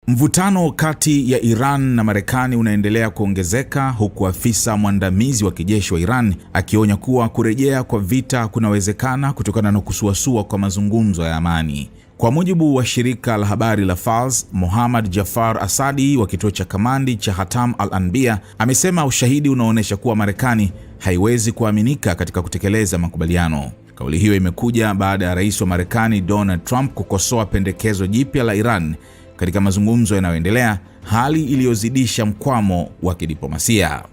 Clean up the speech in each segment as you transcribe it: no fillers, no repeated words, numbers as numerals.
Mvutano kati ya Iran na Marekani unaendelea kuongezeka, huku afisa mwandamizi wa kijeshi wa Iran akionya kuwa kurejea kwa vita kunawezekana kutokana na kusuasua kwa mazungumzo ya amani. Kwa mujibu wa shirika la habari la Fars, Mohammad Jafar Asadi wa kituo cha kamandi cha Hatam al-Anbiya amesema ushahidi unaonyesha kuwa Marekani haiwezi kuaminika katika kutekeleza makubaliano. Kauli hiyo imekuja baada ya rais wa Marekani Donald Trump kukosoa pendekezo jipya la Iran katika mazungumzo yanayoendelea, hali iliyozidisha mkwamo wa kidiplomasia.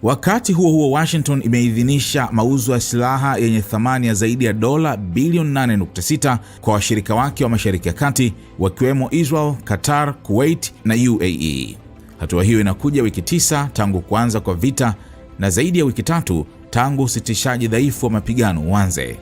Wakati huo huo, Washington imeidhinisha mauzo ya silaha yenye thamani ya zaidi ya dola bilioni 8.6 kwa washirika wake wa Mashariki ya Kati, wakiwemo Israel, Qatar, Kuwait na UAE. Hatua hiyo inakuja wiki 9 tangu kuanza kwa vita na zaidi ya wiki 3 tangu usitishaji dhaifu wa mapigano uanze.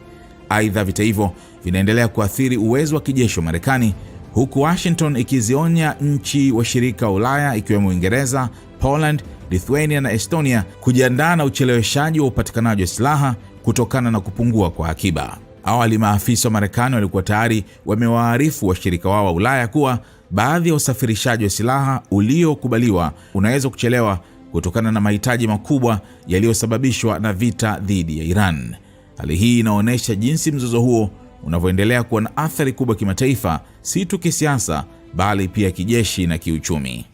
Aidha, vita hivyo vinaendelea kuathiri uwezo wa kijeshi wa Marekani, huku Washington ikizionya nchi washirika wa Ulaya ikiwemo Uingereza, Poland, Lithuania na Estonia kujiandaa na ucheleweshaji wa upatikanaji wa silaha kutokana na kupungua kwa akiba. Awali, maafisa wa Marekani walikuwa tayari wamewaarifu washirika wao wa Ulaya kuwa baadhi ya usafirishaji wa silaha uliokubaliwa unaweza kuchelewa kutokana na mahitaji makubwa yaliyosababishwa na vita dhidi ya Iran. Hali hii inaonyesha jinsi mzozo huo unavyoendelea kuwa na athari kubwa kimataifa, si tu kisiasa bali pia kijeshi na kiuchumi.